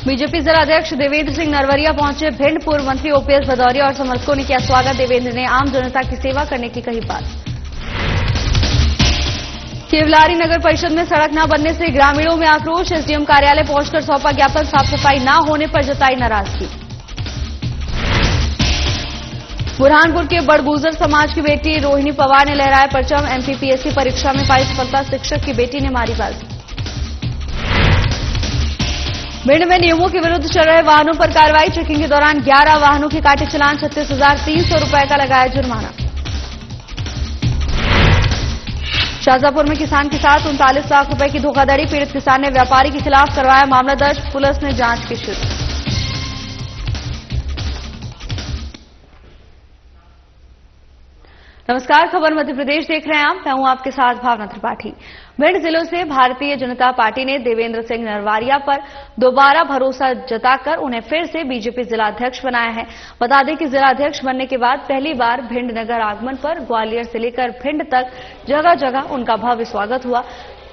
BJP जिलाध्यक्ष देवेंद्र सिंह नरवरिया पहुंचे भिंड। पूर्व मंत्री ओपीएस भदौरिया और समर्थकों ने किया स्वागत। देवेंद्र ने आम जनता की सेवा करने की कही बात। केवलारी नगर परिषद में सड़क न बनने से ग्रामीणों में आक्रोश। एसडीएम कार्यालय पहुंचकर सौंपा ज्ञापन। साफ सफाई न होने पर जताई नाराजगी। बुरहानपुर के बड़गुजर समाज की बेटी रोहिणी पवार ने लहराया परचम। एमपीपीएससी परीक्षा में पाई सफलता। शिक्षक की बेटी ने मारी बाजी। भिंड में नियमों के विरुद्ध चल रहे वाहनों पर कार्रवाई। चेकिंग के दौरान 11 वाहनों के काटे चालान। 36,300 रुपए का लगाया जुर्माना। शाहजहांपुर में किसान के साथ 39 लाख रुपए की धोखाधड़ी। पीड़ित किसान ने व्यापारी के खिलाफ करवाया मामला दर्ज। पुलिस ने जांच की शुरू। नमस्कार, खबर मध्य प्रदेश देख रहे हैं आप। मैं हूं आपके साथ भावना त्रिपाठी। भिंड जिलों से भारतीय जनता पार्टी ने देवेंद्र सिंह नरवरिया पर दोबारा भरोसा जताकर उन्हें फिर से बीजेपी जिलाध्यक्ष बनाया है। बता दें कि जिलाध्यक्ष बनने के बाद पहली बार भिंड नगर आगमन पर ग्वालियर से लेकर भिंड तक जगह जगह उनका भव्य स्वागत हुआ।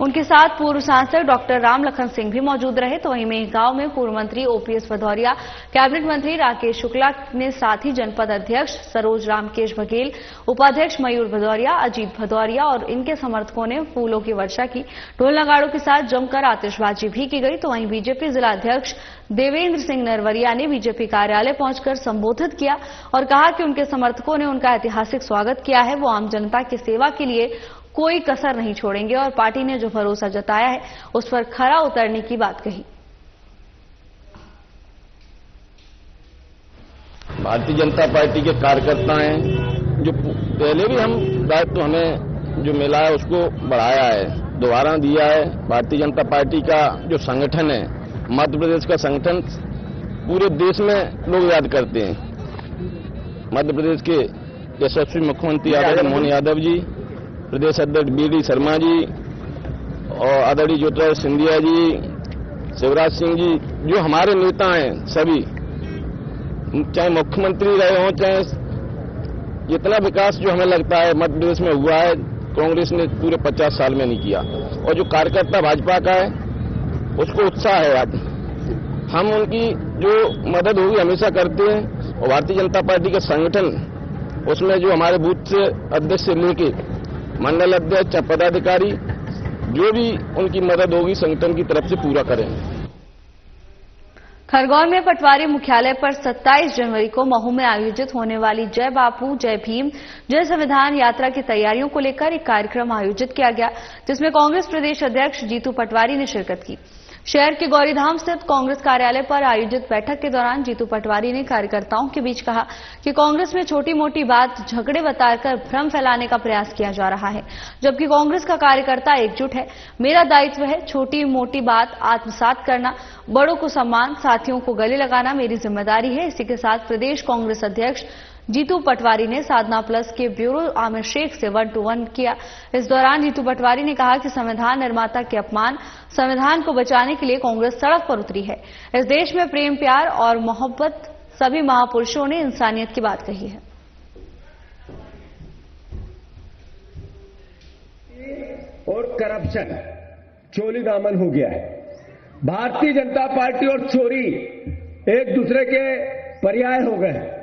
उनके साथ पूर्व सांसद डॉक्टर रामलखन सिंह भी मौजूद रहे। तो वहीं मेहगांव में पूर्व मंत्री ओपीएस भदौरिया, कैबिनेट मंत्री राकेश शुक्ला ने साथ ही जनपद अध्यक्ष सरोज रामकेश बघेल, उपाध्यक्ष मयूर भदौरिया, अजीत भदौरिया और इनके समर्थकों ने फूलों की वर्षा की। ढोल नगाड़ों के साथ जमकर आतिशबाजी भी की गई। तो वहीं बीजेपी जिलाध्यक्ष देवेंद्र सिंह नरवरिया ने बीजेपी कार्यालय पहुंचकर संबोधित किया और कहा कि उनके समर्थकों ने उनका ऐतिहासिक स्वागत किया है। वो आम जनता की सेवा के लिए कोई कसर नहीं छोड़ेंगे और पार्टी ने जो भरोसा जताया है उस पर खरा उतरने की बात कही। भारतीय जनता पार्टी के कार्यकर्ता हैं, जो पहले भी हम दायित्व हमें जो मिला है उसको बढ़ाया है, दोबारा दिया है। भारतीय जनता पार्टी का जो संगठन है, मध्य प्रदेश का संगठन पूरे देश में लोग याद करते हैं। मध्य प्रदेश के यशस्वी मुख्यमंत्री आदरणीय मोहन यादव जी, प्रदेश अध्यक्ष बीडी शर्मा जी और आदरणीय ज्योतिरादित्य सिंधिया जी, शिवराज सिंह जी, जो हमारे नेता हैं सभी, चाहे मुख्यमंत्री रहे हों, चाहे जितना विकास जो हमें लगता है मध्य प्रदेश में हुआ है कांग्रेस ने पूरे 50 साल में नहीं किया। और जो कार्यकर्ता भाजपा का है उसको उत्साह है। आज हम उनकी जो मदद होगी हमेशा करते हैं। और भारतीय जनता पार्टी का संगठन, उसमें जो हमारे बूथ से अध्यक्ष से लेके मंडल अध्यक्ष, पदाधिकारी, जो भी उनकी मदद होगी संगठन की तरफ से पूरा करेंगे। खरगोन में पटवारी मुख्यालय पर 27 जनवरी को महू में आयोजित होने वाली जय बापू जय भीम जय संविधान यात्रा की तैयारियों को लेकर एक कार्यक्रम आयोजित किया गया, जिसमें कांग्रेस प्रदेश अध्यक्ष जीतू पटवारी ने शिरकत की। शहर के गौरीधाम स्थित कांग्रेस कार्यालय पर आयोजित बैठक के दौरान जीतू पटवारी ने कार्यकर्ताओं के बीच कहा कि कांग्रेस में छोटी मोटी बात झगड़े बताकर भ्रम फैलाने का प्रयास किया जा रहा है, जबकि कांग्रेस का कार्यकर्ता एकजुट है। मेरा दायित्व है छोटी मोटी बात आत्मसात करना, बड़ों को सम्मान, साथियों को गले लगाना मेरी जिम्मेदारी है। इसी के साथ प्रदेश कांग्रेस अध्यक्ष जीतू पटवारी ने साधना प्लस के ब्यूरो आमिर शेख से 1-to-1 किया। इस दौरान जीतू पटवारी ने कहा कि संविधान निर्माता के अपमान, संविधान को बचाने के लिए कांग्रेस सड़क पर उतरी है। इस देश में प्रेम, प्यार और मोहब्बत, सभी महापुरुषों ने इंसानियत की बात कही है। और करप्शन चोली दामन हो गया है। भारतीय जनता पार्टी और चोरी एक दूसरे के पर्याय हो गए।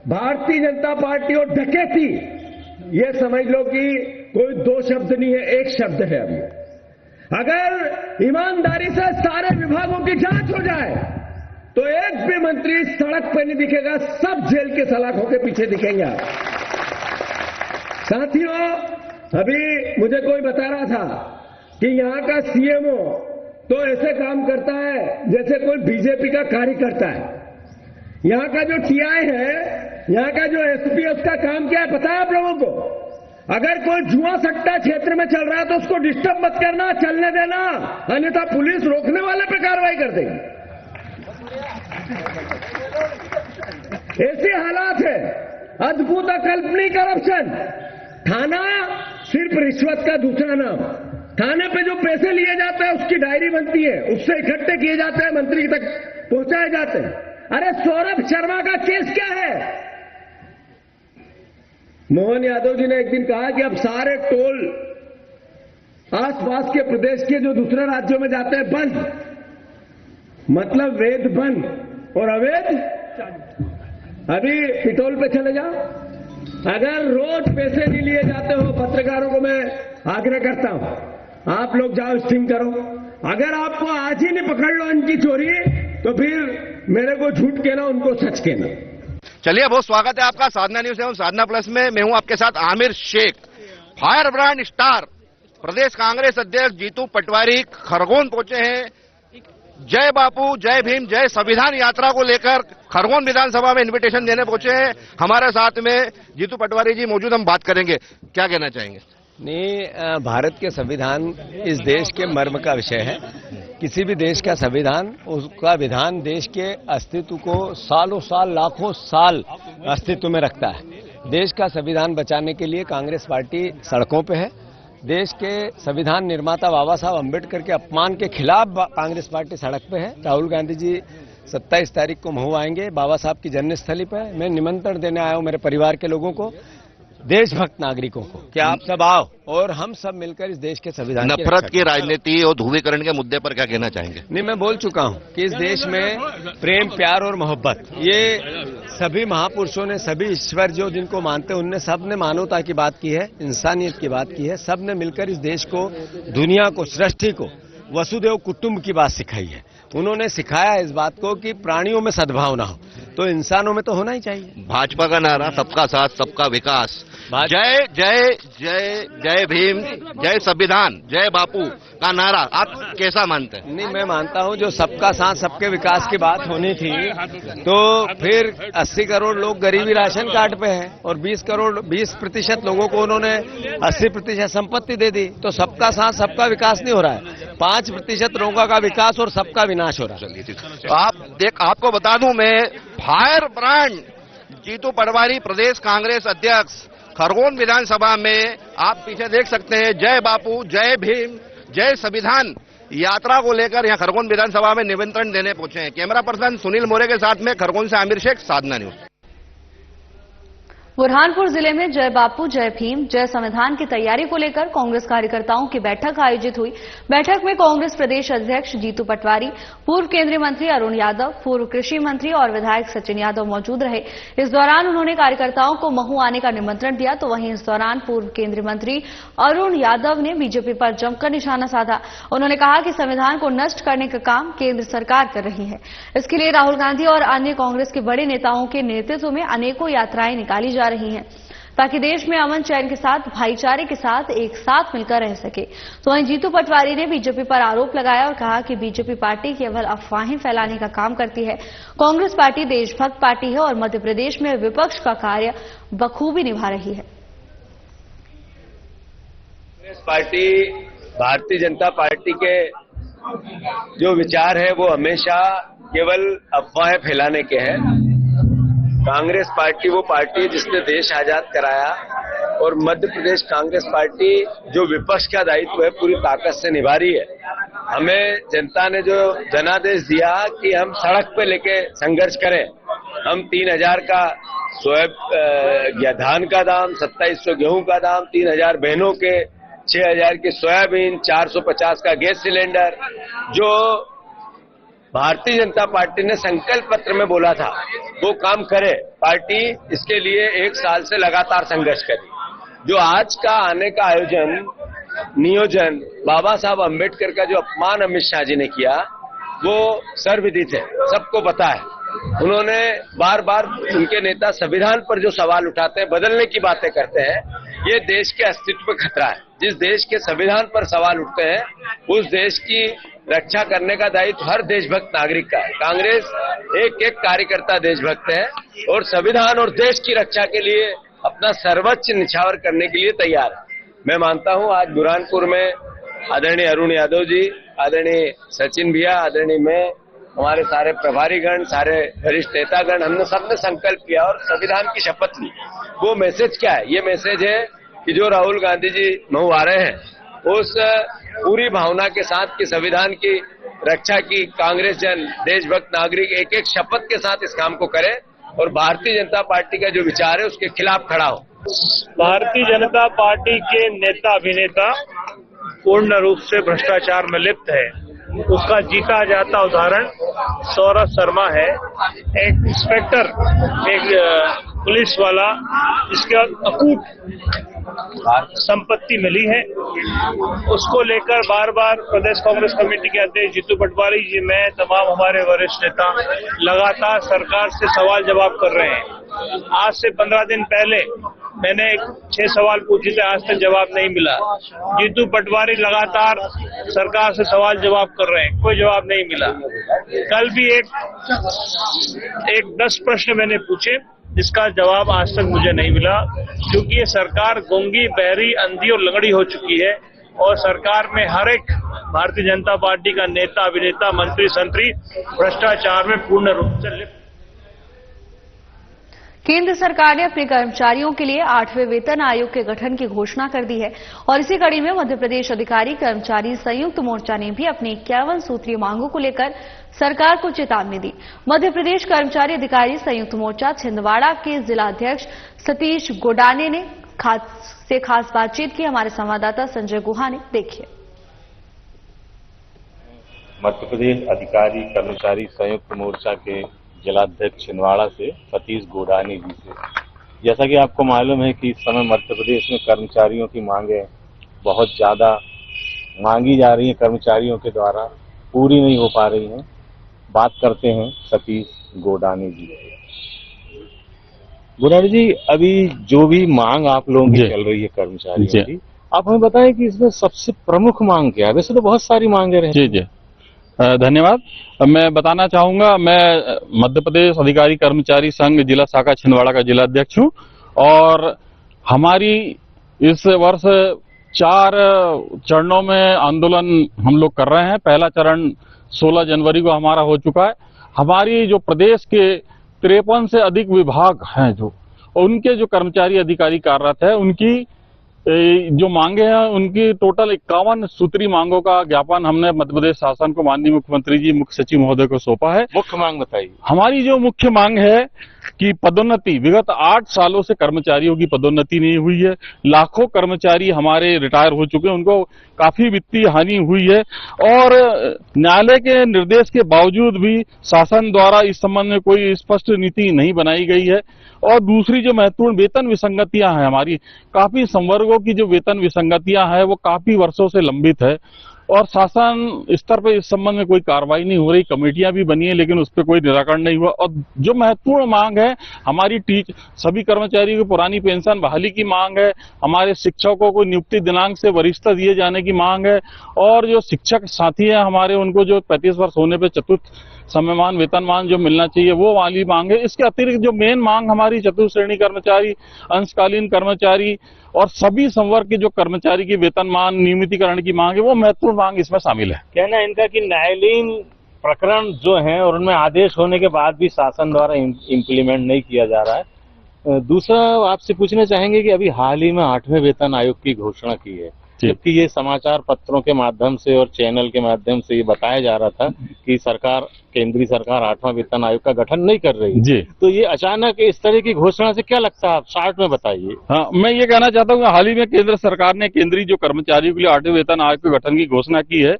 भारतीय जनता पार्टी और डकैती, ये समझ लो कि कोई दो शब्द नहीं है, एक शब्द है। अभी अगर ईमानदारी से सारे विभागों की जांच हो जाए तो एक भी मंत्री सड़क पर नहीं दिखेगा, सब जेल के सलाखों के पीछे दिखेंगे। साथियों, अभी मुझे कोई बता रहा था कि यहां का सीएमओ तो ऐसे काम करता है जैसे कोई बीजेपी का कार्यकर्ता है। यहां का जो टीआई है, यहां का जो एसपी है, उसका काम क्या है पता है आप लोगों को? अगर कोई जुआ सट्टा क्षेत्र में चल रहा है तो उसको डिस्टर्ब मत करना, चलने देना, अन्यथा पुलिस रोकने वाले पे कार्रवाई कर देगी। ऐसी हालात है, अद्भुत अकल्पनीय करप्शन। थाना सिर्फ रिश्वत का दूसरा नाम। थाने पे जो पैसे लिए जाते हैं उसकी डायरी बनती है, उससे इकट्ठे किए जाते हैं, मंत्री तक पहुंचाए जाते हैं। अरे सौरभ शर्मा का केस क्या है? मोहन यादव जी ने एक दिन कहा कि अब सारे टोल आसपास के प्रदेश के जो दूसरे राज्यों में जाते हैं बंद। मतलब वेद बंद और अवैध। अभी पिटोल पे चले जाओ, अगर रोज पैसे नहीं लिए जाते हो, पत्रकारों को मैं आग्रह करता हूं आप लोग जाओ स्टिंग करो। अगर आपको आज ही नहीं पकड़ लो इनकी चोरी, तो फिर मेरे को झूठ कहना, उनको सच कहना। चलिए, बहुत स्वागत है आपका साधना न्यूज एवं साधना प्लस में। मैं हूं आपके साथ Aamir Sheikh. Fire brand star Pradesh Congress अध्यक्ष जीतू पटवारी खरगोन पहुंचे हैं। जय बापू, जय भीम, जय संविधान यात्रा को लेकर खरगोन विधानसभा में इन्विटेशन देने पहुंचे हैं। हमारे साथ में जीतू पटवारी जी मौजूद, हम बात करेंगे। क्या कहना चाहेंगे? नहीं, भारत के संविधान इस देश के मर्म का विषय है। किसी भी देश का संविधान, उसका विधान देश के अस्तित्व को सालों साल, लाखों साल अस्तित्व में रखता है। देश का संविधान बचाने के लिए कांग्रेस पार्टी सड़कों पे है। देश के संविधान निर्माता बाबा साहब अम्बेडकर के अपमान के खिलाफ कांग्रेस पार्टी सड़क पे है। राहुल गांधी जी 27 तारीख को महू आएंगे, बाबा साहब की जन्मस्थली पर। मैं निमंत्रण देने आया हूं मेरे परिवार के लोगों को, देशभक्त नागरिकों को, कि आप सब आओ और हम सब मिलकर इस देश के संविधान नफरत की राजनीति और ध्रुवीकरण के मुद्दे पर क्या कहना चाहेंगे? नहीं, मैं बोल चुका हूं कि इस देश में प्रेम, प्यार और मोहब्बत, ये सभी महापुरुषों ने, सभी ईश्वर जो जिनको मानते हैं, उनने सबने मानवता की बात की है, इंसानियत की बात की है। सबने मिलकर इस देश को, दुनिया को, सृष्टि को वसुदेव कुटुंब की बात सिखाई है। उन्होंने सिखाया इस बात को कि प्राणियों में सद्भावना हो तो इंसानों में तो होना ही चाहिए। भाजपा का नारा सबका साथ, सबका विकास, जय जय जय जय भीम, जय संविधान, जय बापू का नारा आप कैसा मानते हैं? नहीं, मैं मानता हूं जो सबका साथ, सबके विकास की बात होनी थी, तो फिर 80 करोड़ लोग गरीबी राशन कार्ड पे हैं और 20% लोगों को उन्होंने 80% संपत्ति दे दी। तो सबका साथ, सबका विकास नहीं हो रहा है, 5% लोगों का विकास और सबका विनाश हो रहा है। तो आपको बता दूं, मैं फायर ब्रांड जीतू पटवारी प्रदेश कांग्रेस अध्यक्ष खरगोन विधानसभा में, आप पीछे देख सकते हैं, जय बापू, जय भीम, जय संविधान यात्रा को लेकर यहां खरगोन विधानसभा में निमंत्रण देने पहुंचे हैं। कैमरा पर्सन सुनील मोरे के साथ में खरगोन से आमिर शेख, साधना न्यूज। बुरहानपुर जिले में जय बापू, जय भीम, जय संविधान की तैयारी को लेकर कांग्रेस कार्यकर्ताओं की बैठक आयोजित हुई। बैठक में कांग्रेस प्रदेश अध्यक्ष जीतू पटवारी, पूर्व केंद्रीय मंत्री अरुण यादव, पूर्व कृषि मंत्री और विधायक सचिन यादव मौजूद रहे। इस दौरान उन्होंने कार्यकर्ताओं को महू आने का निमंत्रण दिया, तो वहीं इस दौरान पूर्व केंद्रीय मंत्री अरुण यादव ने बीजेपी पर जमकर निशाना साधा। उन्होंने कहा कि संविधान को नष्ट करने का काम केंद्र सरकार कर रही है। इसके लिए राहुल गांधी और अन्य कांग्रेस के बड़े नेताओं के नेतृत्व में अनेकों यात्राएं निकाली जा रही हैं, ताकि देश में अमन चैन के साथ, भाईचारे के साथ एक साथ मिलकर रह सके। तो वहीं जीतू पटवारी ने बीजेपी पर आरोप लगाया और कहा कि बीजेपी पार्टी केवल अफवाहें फैलाने का काम करती है। कांग्रेस पार्टी देशभक्त पार्टी है और मध्य प्रदेश में विपक्ष का कार्य बखूबी निभा रही है। कांग्रेस पार्टी, भारतीय जनता पार्टी के जो विचार है वो हमेशा केवल अफवाहें फैलाने के हैं। कांग्रेस पार्टी वो पार्टी है जिसने देश आजाद कराया और मध्य प्रदेश कांग्रेस पार्टी जो विपक्ष का दायित्व है पूरी ताकत से निभा रही है। हमें जनता ने जो जनादेश दिया कि हम सड़क पे लेके संघर्ष करें, हम 3000 का धान का दाम, 2700 गेहूं का दाम, 3000 बहनों के, 6000 की सोयाबीन, 450 का गैस सिलेंडर, जो भारतीय जनता पार्टी ने संकल्प पत्र में बोला था वो काम करे। पार्टी इसके लिए 1 साल से लगातार संघर्ष करी। जो आज का आने का नियोजन बाबा साहब अम्बेडकर का जो अपमान अमित शाह जी ने किया वो सर्वविदित है, सबको पता है। उन्होंने बार बार, उनके नेता संविधान पर जो सवाल उठाते हैं, बदलने की बातें करते हैं, ये देश के अस्तित्व पर खतरा है। जिस देश के संविधान पर सवाल उठते हैं उस देश की रक्षा करने का दायित्व हर देशभक्त नागरिक का है। कांग्रेस एक एक कार्यकर्ता देशभक्त है और संविधान और देश की रक्षा के लिए अपना सर्वोच्च निछावर करने के लिए तैयार है। मैं मानता हूं आज बुरहानपुर में आदरणीय अरुण यादव जी, आदरणीय सचिन भैया, आदरणीय मैं, हमारे सारे प्रभारीगण, सारे वरिष्ठ नेतागण, हमने सबने संकल्प किया और संविधान की शपथ ली। वो मैसेज क्या है? ये मैसेज है कि जो राहुल गांधी जी महू आ रहे हैं उस पूरी भावना के साथ कि संविधान की रक्षा की कांग्रेस जन, देशभक्त नागरिक एक एक शपथ के साथ इस काम को करे और भारतीय जनता पार्टी का जो विचार है उसके खिलाफ खड़ा हो। भारतीय जनता पार्टी के नेता अभिनेता पूर्ण रूप से भ्रष्टाचार में लिप्त है। उसका जीता जाता उदाहरण सौरभ शर्मा है। एक इंस्पेक्टर, एक पुलिस वाला, जिसके अकूट संपत्ति मिली है, उसको लेकर बार बार प्रदेश कांग्रेस कमेटी के अध्यक्ष जीतू पटवारी जी, मैं, तमाम हमारे वरिष्ठ नेता लगातार सरकार से सवाल जवाब कर रहे हैं। आज से 15 दिन पहले मैंने 6 सवाल पूछे थे, आज तक जवाब नहीं मिला। जीतू पटवारी लगातार सरकार से सवाल जवाब कर रहे हैं, कोई जवाब नहीं मिला। कल भी एक 10 प्रश्न मैंने पूछे, जिसका जवाब आज तक मुझे नहीं मिला, क्योंकि ये सरकार गूंगी, बहरी, अंधी और लंगड़ी हो चुकी है और सरकार में हर एक भारतीय जनता पार्टी का नेता, अभिनेता, मंत्री, संतरी भ्रष्टाचार में पूर्ण रूप से लिप्त। केंद्र सरकार ने अपने कर्मचारियों के लिए 8वें वेतन आयोग के गठन की घोषणा कर दी है और इसी कड़ी में मध्य प्रदेश अधिकारी कर्मचारी संयुक्त मोर्चा ने भी अपनी 51 सूत्रीय मांगों को लेकर सरकार को चेतावनी दी। मध्य प्रदेश कर्मचारी अधिकारी संयुक्त मोर्चा छिंदवाड़ा के जिलाध्यक्ष सतीश गोडाने ने खास बातचीत की। हमारे संवाददाता संजय गुहा ने देखिए। मध्य प्रदेश अधिकारी कर्मचारी संयुक्त मोर्चा के जिलाध्यक्ष छिंदवाड़ा से सतीश गोडानी जी से। जैसा कि आपको मालूम है कि इस समय मध्य प्रदेश में कर्मचारियों की मांगें बहुत ज्यादा मांगी जा रही हैं, कर्मचारियों के द्वारा पूरी नहीं हो पा रही हैं। बात करते हैं सतीश गोडानी जी से। गोडानी जी, अभी जो भी मांग आप लोगों की चल रही है कर्मचारियों की, आप हमें बताएं कि इसमें सबसे प्रमुख मांग क्या है? वैसे तो बहुत सारी मांगे रही। जी, धन्यवाद। मैं बताना चाहूंगा, मैं मध्य प्रदेश अधिकारी कर्मचारी संघ जिला शाखा छिंदवाड़ा का जिलाध्यक्ष हूं और हमारी इस वर्ष 4 चरणों में आंदोलन हम लोग कर रहे हैं। पहला चरण 16 जनवरी को हमारा हो चुका है। हमारी जो प्रदेश के 53 से अधिक विभाग हैं, जो उनके जो कर्मचारी अधिकारी कार्यरत है, उनकी जो मांगे हैं, उनकी टोटल 51 सूत्री मांगों का ज्ञापन हमने मध्य प्रदेश शासन को माननीय मुख्यमंत्री जी, मुख्य सचिव महोदय को सौंपा है। मुख्य मांग बताइए। हमारी जो मुख्य मांग है कि पदोन्नति, विगत 8 सालों से कर्मचारियों की पदोन्नति नहीं हुई है। लाखों कर्मचारी हमारे रिटायर हो चुके हैं, उनको काफी वित्तीय हानि हुई है और न्यायालय के निर्देश के बावजूद भी शासन द्वारा इस संबंध में कोई स्पष्ट नीति नहीं बनाई गई है। और दूसरी जो महत्वपूर्ण वेतन विसंगतियां हैं, हमारी काफी संवर्गों की जो वेतन विसंगतियां हैं, वो काफी वर्षों से लंबित है और शासन स्तर पर इस संबंध में कोई कार्रवाई नहीं हो रही। कमेटियां भी बनी है, लेकिन उस पर कोई निराकरण नहीं हुआ। और जो महत्वपूर्ण मांग है हमारी, सभी कर्मचारियों की पुरानी पेंशन बहाली की मांग है, हमारे शिक्षकों को नियुक्ति दिनांक से वरिष्ठता दिए जाने की मांग है और जो शिक्षक साथी हैं हमारे, उनको जो 35 वर्ष होने पर चतुर्थ समयमान वेतनमान जो मिलना चाहिए, वो वाली मांग है। इसके अतिरिक्त जो मेन मांग हमारी चतुर्थ श्रेणी कर्मचारी, अंशकालीन कर्मचारी और सभी संवर्ग के जो कर्मचारी की वेतनमान नियमितीकरण की मांग है, वो महत्वपूर्ण मांग इसमें शामिल है। कहना इनका कि न्यायालयीन प्रकरण जो हैं और उनमें आदेश होने के बाद भी शासन द्वारा इम्प्लीमेंट नहीं किया जा रहा है। दूसरा आपसे पूछना चाहेंगे कि अभी हाल ही में 8वें वेतन आयोग की घोषणा की है, जबकि ये समाचार पत्रों के माध्यम से और चैनल के माध्यम से ये बताया जा रहा था कि सरकार, केंद्रीय सरकार 8वां वेतन आयोग का गठन नहीं कर रही जी। तो ये अचानक इस तरह की घोषणा से क्या लगता है, आप शॉर्ट में बताइए। हाँ, मैं ये कहना चाहता हूँ कि हाल ही में केंद्र सरकार ने केंद्रीय जो कर्मचारियों के लिए 8वें वेतन आयोग के गठन की घोषणा की है,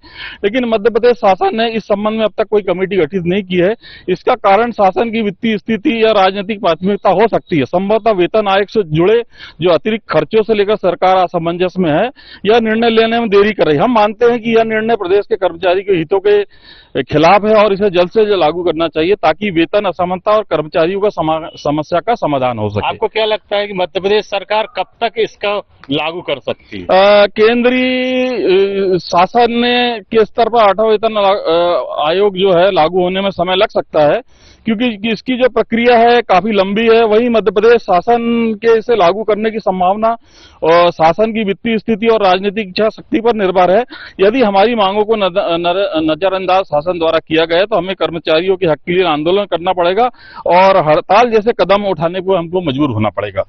लेकिन मध्य प्रदेश शासन ने इस संबंध में अब तक कोई कमेटी गठित नहीं की है। इसका कारण शासन की वित्तीय स्थिति या राजनीतिक प्राथमिकता हो सकती है। संभवतः वेतन आयोग से जुड़े जो अतिरिक्त खर्चों से लेकर सरकार असमंजस में है, यह निर्णय लेने में देरी कर रही है। हम मानते हैं कि यह निर्णय प्रदेश के कर्मचारी के हितों के खिलाफ है और इसे जल्द से जल्द लागू करना चाहिए ताकि वेतन असमानता और कर्मचारियों का समस्या का समाधान हो सके। आपको क्या लगता है कि मध्य प्रदेश सरकार कब तक इसका लागू कर सकती है? केंद्रीय शासन ने के स्तर पर 8वां वेतन आयोग जो है लागू होने में समय लग सकता है, क्योंकि इसकी जो प्रक्रिया है काफी लंबी है। वहीं मध्य प्रदेश शासन के इसे लागू करने की संभावना और शासन की वित्तीय स्थिति और राजनीतिक इच्छा शक्ति पर निर्भर है। यदि हमारी मांगों को नजरअंदाज शासन द्वारा किया गया तो हमें कर्मचारियों के हक के लिए आंदोलन करना पड़ेगा और हड़ताल जैसे कदम उठाने को हमको मजबूर होना पड़ेगा।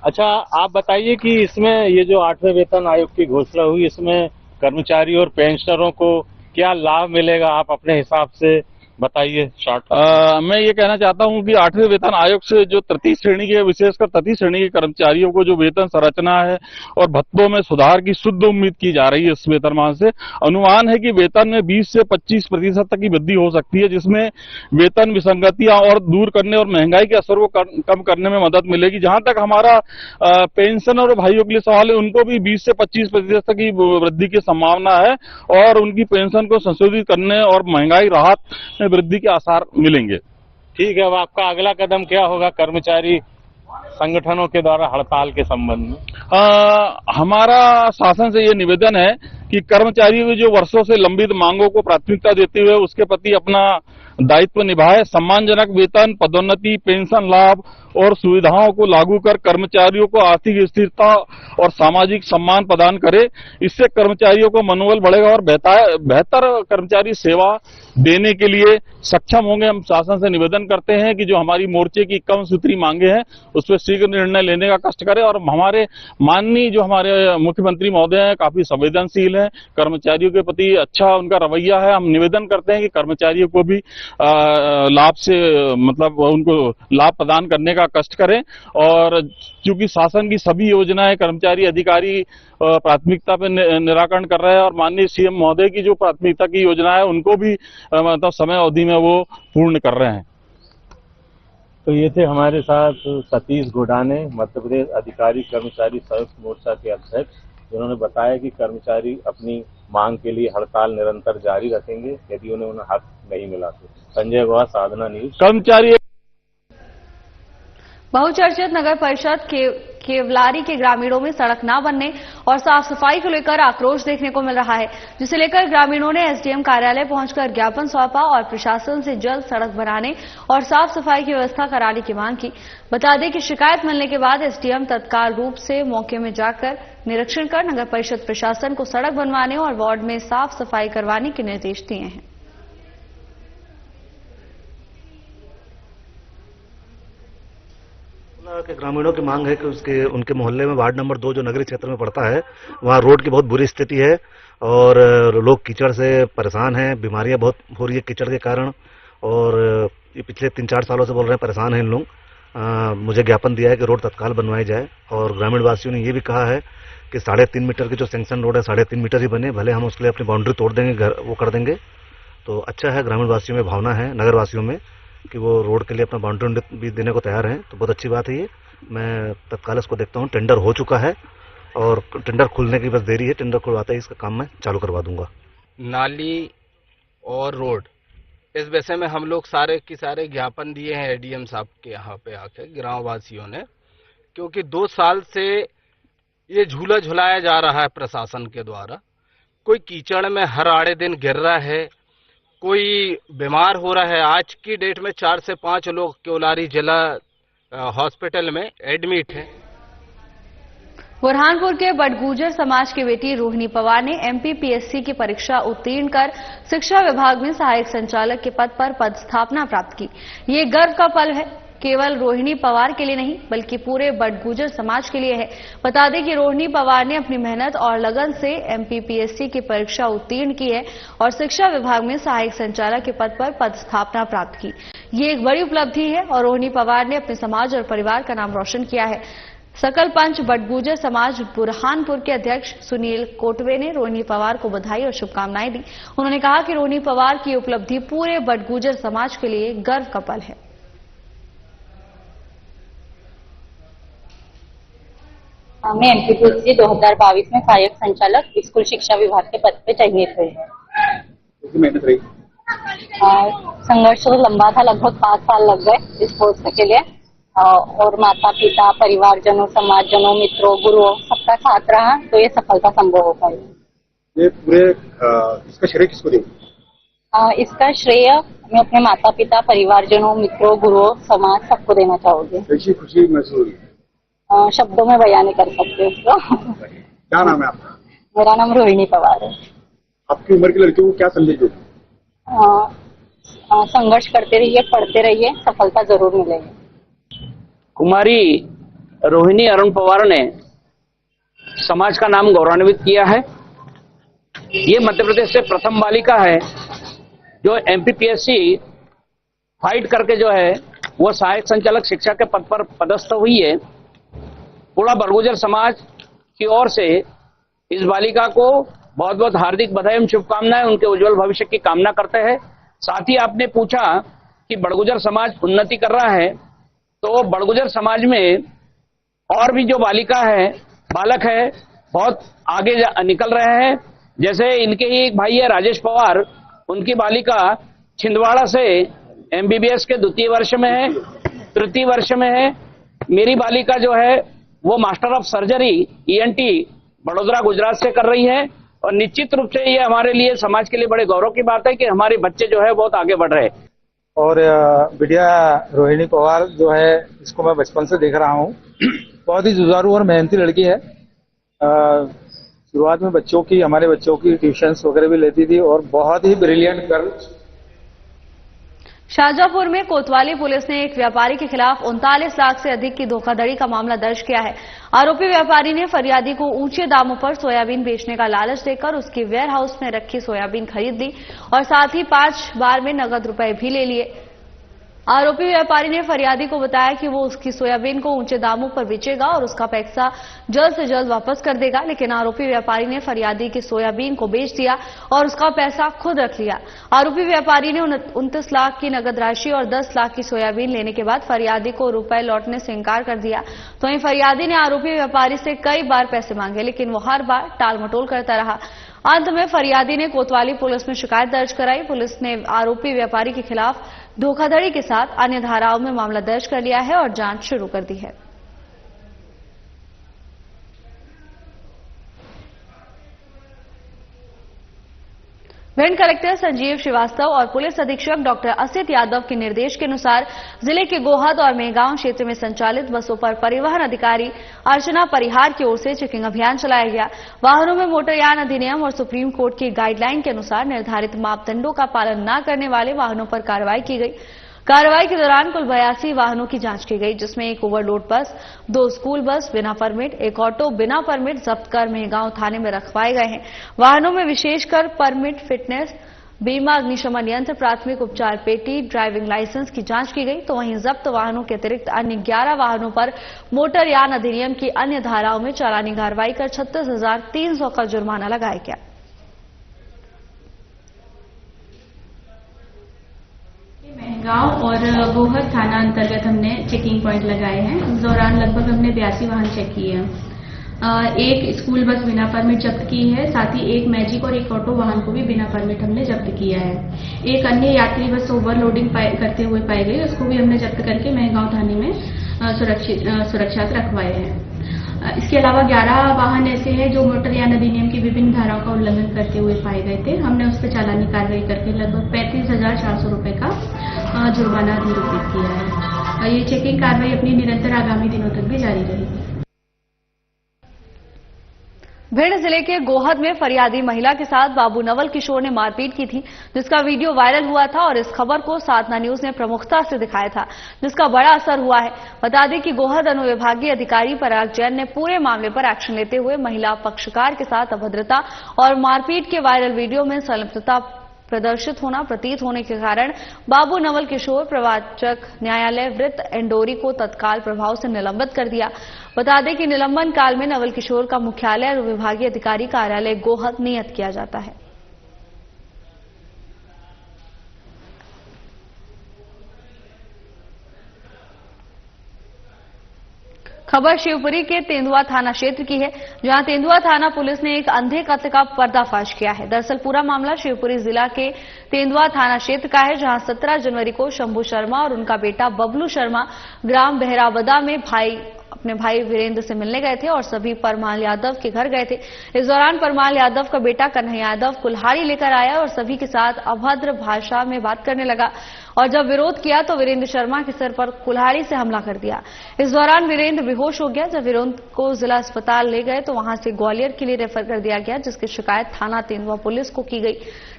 अच्छा, आप बताइए कि इसमें ये जो 8वें वेतन आयोग की घोषणा हुई, इसमें कर्मचारी और पेंशनरों को क्या लाभ मिलेगा? आप अपने हिसाब से बताइए शॉर्ट। मैं ये कहना चाहता हूं कि 8वें वेतन आयोग से जो तृतीय श्रेणी के, विशेषकर तृतीय श्रेणी के कर्मचारियों को जो वेतन संरचना है और भत्तों में सुधार की शुद्ध उम्मीद की जा रही है। इस वेतनमान से अनुमान है कि वेतन में 20 से 25% तक की वृद्धि हो सकती है, जिसमें वेतन विसंगतियां और दूर करने और महंगाई के असर को कम करने में मदद मिलेगी। जहां तक हमारा पेंशन और भाइयों के लिए सवाल है, उनको भी 20 से 25% तक की वृद्धि की संभावना है और उनकी पेंशन को संशोधित करने और महंगाई राहत वृद्धि के आसार मिलेंगे। ठीक है, अब आपका अगला कदम क्या होगा कर्मचारी संगठनों के द्वारा हड़ताल के संबंध में? हमारा शासन से ये निवेदन है कि कर्मचारियों की जो वर्षों से लंबित मांगों को प्राथमिकता देते हुए उसके प्रति अपना दायित्व निभाए, सम्मानजनक वेतन, पदोन्नति, पेंशन लाभ और सुविधाओं को लागू कर कर्मचारियों को आर्थिक स्थिरता और सामाजिक सम्मान प्रदान करे। इससे कर्मचारियों को मनोबल बढ़ेगा और बेहतर कर्मचारी सेवा देने के लिए सक्षम होंगे। हम शासन से निवेदन करते हैं कि जो हमारी मोर्चे की कम सूत्री मांगे हैं उस पर शीघ्र निर्णय लेने का कष्ट करें और हमारे माननीय जो हमारे मुख्यमंत्री महोदय हैं काफी संवेदनशील हैं, कर्मचारियों के प्रति अच्छा उनका रवैया है। हम निवेदन करते हैं कि कर्मचारियों को भी लाभ से मतलब उनको लाभ प्रदान करने का कष्ट करें और क्योंकि शासन की सभी योजनाएं कर्मचारी अधिकारी प्राथमिकता पे निराकरण कर रहे हैं और माननीय सीएम महोदय की जो प्राथमिकता की योजना है उनको भी मतलब समय अवधि में वो पूर्ण कर रहे हैं। तो ये थे हमारे साथ सतीश गोडाने, मध्य प्रदेश अधिकारी कर्मचारी संयुक्त मोर्चा के अध्यक्ष, जिन्होंने बताया कि कर्मचारी अपनी मांग के लिए हड़ताल निरंतर जारी रखेंगे यदि उन्हें हक नहीं मिला तो। संजय गुहा, साधना न्यूज। कर्मचारी बहुचर्चित नगर परिषद केवलारी के ग्रामीणों में सड़क न बनने और साफ सफाई को लेकर आक्रोश देखने को मिल रहा है, जिसे लेकर ग्रामीणों ने एसडीएम कार्यालय पहुंचकर ज्ञापन सौंपा और प्रशासन से जल्द सड़क बनाने और साफ सफाई की व्यवस्था कराने की मांग की। बता दें कि शिकायत मिलने के बाद एसडीएम तत्काल रूप से मौके में जाकर निरीक्षण कर नगर परिषद प्रशासन को सड़क बनवाने और वार्ड में साफ सफाई करवाने के निर्देश दिए हैं। के ग्रामीणों की मांग है कि उनके मोहल्ले में वार्ड नंबर 2 जो नगरीय क्षेत्र में पड़ता है, वहाँ रोड की बहुत बुरी स्थिति है और लोग कीचड़ से परेशान हैं, बीमारियां बहुत हो रही है कीचड़ के कारण और ये पिछले 3-4 सालों से बोल रहे हैं परेशान हैं इन लोग। मुझे ज्ञापन दिया है कि रोड तत्काल बनवाई जाए और ग्रामीण वासियों ने ये भी कहा है कि 3.5 मीटर की जो सैंक्शन रोड है 3.5 मीटर ही बने, भले हम उसके लिए अपनी बाउंड्री तोड़ देंगे, वो कर देंगे। तो अच्छा है, ग्रामीण वासियों में भावना है, नगर वासियों में कि वो रोड के लिए अपना बाउंड्री भी देने को तैयार हैं, तो बहुत अच्छी बात है ये। मैं तत्काल इसको देखता हूँ, टेंडर हो चुका है और टेंडर खुलने की बस देरी है, टेंडर खुलवाते ही इसका काम मैं चालू करवा दूंगा। नाली और रोड इस विषय में हम लोग सारे के सारे ज्ञापन दिए हैं एडीएम साहब के यहाँ पे आके ग्राम वासियों ने, क्योंकि 2 साल से ये झूला झुलाया जा रहा है प्रशासन के द्वारा। कोई कीचड़ में हर आड़े दिन गिर रहा है, कोई बीमार हो रहा है। आज की डेट में 4 से 5 लोग केवलारी जिला हॉस्पिटल में एडमिट हैं। बुरहानपुर के बटगुजर समाज की बेटी रोहिणी पवार ने एमपीपीएससी की परीक्षा उत्तीर्ण कर शिक्षा विभाग में सहायक संचालक के पद पर पदस्थापना प्राप्त की। ये गर्व का पल है, केवल रोहिणी पवार के लिए नहीं बल्कि पूरे बटगुजर समाज के लिए है। बता दें कि रोहिणी पवार ने अपनी मेहनत और लगन से एमपीपीएससी की परीक्षा उत्तीर्ण की है और शिक्षा विभाग में सहायक संचालक के पद पर पदस्थापना प्राप्त की। ये एक बड़ी उपलब्धि है और रोहिणी पवार ने अपने समाज और परिवार का नाम रोशन किया है। सकल पंच बटगुजर समाज बुरहानपुर के अध्यक्ष सुनील कोटवे ने रोहिणी पवार को बधाई और शुभकामनाएं दी। उन्होंने कहा कि रोहिणी पवार की उपलब्धि पूरे बटगुजर समाज के लिए गर्व का पल है। हमने एमपीपीएससी 2022 में सहायक संचालक स्कूल शिक्षा विभाग के पद पे चयनित हुए। मेहनत रही, संघर्ष तो लंबा था, लगभग 5 साल लग गए इस पोस्ट के लिए और माता पिता, परिवारजनों, समाजजनों, मित्रों, गुरुओं सबका साथ रहा तो ये सफलता संभव हो पाई। ये पूरे इसका श्रेय किसको देंगे? इसका श्रेय मैं अपने माता पिता, परिवारजनों, मित्रों, गुरुओं, समाज सबको देना चाहूंगी। कैसी खुशी महसूस हो रही है? शब्दों में बयान नहीं कर सकते उसको। क्या नाम है आपका? मेरा नाम रोहिणी पवार है। आपकी उम्र की लड़कियों को क्या संदेश दोगे? संघर्ष करते रहिए, पढ़ते रहिए, सफलता जरूर मिलेगी। कुमारी रोहिणी अरुण पवार ने समाज का नाम गौरवान्वित किया है। ये मध्य प्रदेश से प्रथम बालिका है जो एमपीपीएससी फाइट करके जो है वो सहायक संचालक शिक्षा के पद पर पदस्थ हुई है। पूरा बड़गुजर समाज की ओर से इस बालिका को बहुत बहुत हार्दिक बधाई एवं शुभकामनाएं, उनके उज्जवल भविष्य की कामना करते हैं। साथ ही आपने पूछा कि बड़गुजर समाज उन्नति कर रहा है, तो बड़गुजर समाज में और भी जो बालिका है, बालक है, बहुत आगे निकल रहे हैं। जैसे इनके ही एक भाई है राजेश पवार, उनकी बालिका छिंदवाड़ा से एमबीबीएस के 2य वर्ष में है, 3य वर्ष में है। मेरी बालिका जो है वो master of surgery ENT Vadodara Gujarat से कर रही है। और निश्चित रूप से ये हमारे लिए, समाज के लिए बड़े गौरव की बात है कि हमारे बच्चे जो है बहुत आगे बढ़ रहे हैं। और बिटिया रोहिणी पवार जो है, इसको मैं बचपन से देख रहा हूँ, बहुत ही जुझारू और मेहनती लड़की है। शुरुआत में हमारे बच्चों की ट्यूशंस वगैरह भी लेती थी और बहुत ही ब्रिलियंट गर्ल। शाहजहांपुर में कोतवाली पुलिस ने एक व्यापारी के खिलाफ 39 लाख से अधिक की धोखाधड़ी का मामला दर्ज किया है। आरोपी व्यापारी ने फरियादी को ऊंचे दामों पर सोयाबीन बेचने का लालच देकर उसकी वेयर हाउस में रखी सोयाबीन खरीद ली और साथ ही 5 बार में नगद रुपए भी ले लिए। आरोपी व्यापारी ने फरियादी को बताया कि वो उसकी सोयाबीन को ऊंचे दामों पर बेचेगा और उसका पैसा जल्द से जल्द वापस कर देगा, लेकिन आरोपी व्यापारी ने फरियादी की सोयाबीन को बेच दिया और उसका पैसा खुद रख लिया। आरोपी व्यापारी ने 29 लाख की नगद राशि और 10 लाख की सोयाबीन लेने के बाद फरियादी को रुपए लौटने से इनकार कर दिया। तो वहीं फरियादी ने आरोपी व्यापारी से कई बार पैसे मांगे, लेकिन वो हर बार टाल मटोल करता रहा। अंत में फरियादी ने कोतवाली पुलिस में शिकायत दर्ज कराई। पुलिस ने आरोपी व्यापारी के खिलाफ धोखाधड़ी के साथ अन्य धाराओं में मामला दर्ज कर लिया है और जांच शुरू कर दी है। भिंड कलेक्टर संजीव श्रीवास्तव और पुलिस अधीक्षक डॉक्टर असित यादव के निर्देश के अनुसार जिले के गोहद और मेहगांव क्षेत्र में संचालित बसों पर परिवहन अधिकारी अर्चना परिहार की ओर से चेकिंग अभियान चलाया गया। वाहनों में मोटरयान अधिनियम और सुप्रीम कोर्ट की गाइडलाइन के अनुसार निर्धारित मापदंडों का पालन न करने वाले वाहनों पर कार्रवाई की गई। कार्रवाई के दौरान कुल 82 वाहनों की जांच की गई, जिसमें एक ओवरलोड बस, 2 स्कूल बस बिना परमिट, एक ऑटो बिना परमिट जब्त कर मेहगांव थाने में रखवाए गए हैं। वाहनों में विशेषकर परमिट, फिटनेस, बीमा, अग्निशमन यंत्र, प्राथमिक उपचार पेटी, ड्राइविंग लाइसेंस की जांच की गई। तो वहीं जब्त वाहनों के अतिरिक्त अन्य 11 वाहनों पर मोटरयान अधिनियम की अन्य धाराओं में चालानी कार्रवाई कर 36,300 का जुर्माना लगाया गया। मेहगांव और गोहद थाना अंतर्गत हमने चेकिंग पॉइंट लगाए हैं। इस दौरान लगभग हमने 82 वाहन चेक किए हैं। एक स्कूल बस बिना परमिट जब्त की है, साथ ही एक मैजिक और एक ऑटो वाहन को भी बिना परमिट हमने जब्त किया है। एक अन्य यात्री बस ओवरलोडिंग करते हुए पाई गई, उसको भी हमने जब्त करके मेहगांव थाने में सुरक्षित रखवाए हैं। इसके अलावा 11 वाहन ऐसे हैं जो मोटरयान अधिनियम की विभिन्न धाराओं का उल्लंघन करते हुए पाए गए थे। हमने उस पर चालानी कार्रवाई करके लगभग 35,400 रुपए का जुर्माना निरूपित किया है। ये चेकिंग कार्रवाई अपनी निरंतर आगामी दिनों तक भी जारी रहेगी। भिंड जिले के गोहद में फरियादी महिला के साथ बाबू नवल किशोर ने मारपीट की थी, जिसका वीडियो वायरल हुआ था और इस खबर को साधना न्यूज ने प्रमुखता से दिखाया था, जिसका बड़ा असर हुआ है। बता दें कि गोहद अनुविभागीय अधिकारी पराग जैन ने पूरे मामले पर एक्शन लेते हुए महिला पक्षकार के साथ अभद्रता और मारपीट के वायरल वीडियो में संलिप्तता प्रदर्शित होना प्रतीत होने के कारण बाबू नवल किशोर प्रवाचक न्यायालय वृत्त इंडोरी को तत्काल प्रभाव से निलंबित कर दिया। बता दें कि निलंबन काल में नवल किशोर का मुख्यालय और विभागीय अधिकारी कार्यालय गोहद नियत किया जाता है। खबर शिवपुरी के तेंदुआ थाना क्षेत्र की है, जहां तेंदुआ थाना पुलिस ने एक अंधे कत्ल का पर्दाफाश किया है। दरअसल पूरा मामला शिवपुरी जिला के तेंदुआ थाना क्षेत्र का है, जहां 17 जनवरी को शंभू शर्मा और उनका बेटा बबलू शर्मा ग्राम बहरावदा में अपने भाई वीरेंद्र से मिलने गए थे और सभी परमाल यादव के घर गए थे। इस दौरान परमाल यादव का बेटा कन्हैया यादव कुल्हाड़ी लेकर आया और सभी के साथ अभद्र भाषा में बात करने लगा और जब विरोध किया तो वीरेंद्र शर्मा के सिर पर कुल्हाड़ी से हमला कर दिया। इस दौरान वीरेंद्र बेहोश हो गया। जब वीरेंद्र को जिला अस्पताल ले गए तो वहां से ग्वालियर के लिए रेफर कर दिया गया, जिसकी शिकायत थाना तेंदुआ पुलिस को की गई,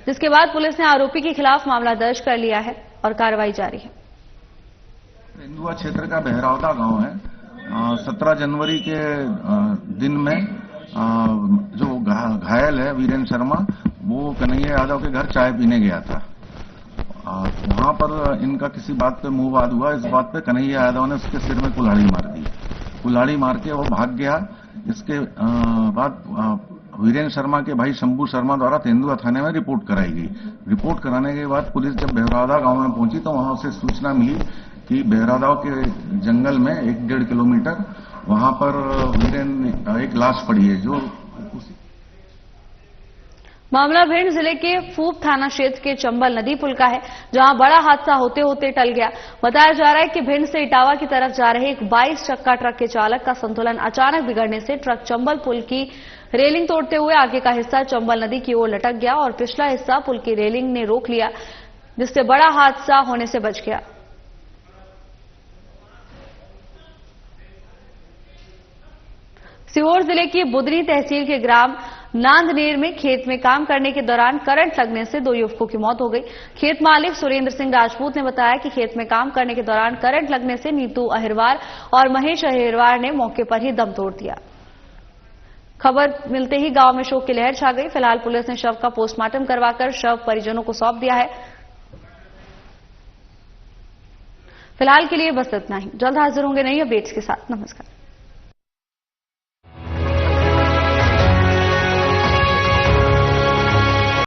जिसके बाद पुलिस ने आरोपी के खिलाफ मामला दर्ज कर लिया है और कार्रवाई जारी है। तेंदुआ क्षेत्र का बहरावदा गांव है। 17 जनवरी के दिन में जो घायल है वीरेंद्र शर्मा, वो कन्हैया यादव के घर चाय पीने गया था वहां पर इनका किसी बात पे मुंह वाद हुआ। इस बात पे कन्हैया यादव ने उसके सिर में कुल्हाड़ी मार दी। कुल्हाड़ी मार के वो भाग गया। इसके बाद वीरेंद्र शर्मा के भाई शंभू शर्मा द्वारा तेंदुआ थाने में रिपोर्ट कराई गई। रिपोर्ट कराने के बाद पुलिस जब बेहरादा गांव में पहुंची तो वहां उसे सूचना मिली कि बेहरादा के जंगल में 1-1.5 किलोमीटर वहां पर वीरेंद्र एक लाश पड़ी है। जो मामला भिंड जिले के फूप थाना क्षेत्र के चंबल नदी पुल का है, जहां बड़ा हादसा होते होते टल गया। बताया जा रहा है कि भिंड से इटावा की तरफ जा रहे एक 22 चक्का ट्रक के चालक का संतुलन अचानक बिगड़ने से ट्रक चंबल पुल की रेलिंग तोड़ते हुए आगे का हिस्सा चंबल नदी की ओर लटक गया और पिछला हिस्सा पुल की रेलिंग ने रोक लिया, जिससे बड़ा हादसा होने से बच गया। सीहोर जिले की बुदनी तहसील के ग्राम नांदनेर में खेत में काम करने के दौरान करंट लगने से 2 युवकों की मौत हो गई। खेत मालिक सुरेंद्र सिंह राजपूत ने बताया कि खेत में काम करने के दौरान करंट लगने से नीतू अहिरवार और महेश अहिरवार ने मौके पर ही दम तोड़ दिया। खबर मिलते ही गांव में शोक की लहर छा गई। फिलहाल पुलिस ने शव का पोस्टमार्टम करवाकर शव परिजनों को सौंप दिया है। फिलहाल के लिए बस इतना ही। जल्द हाजिर होंगे नई अपडेट्स के साथ। नमस्कार।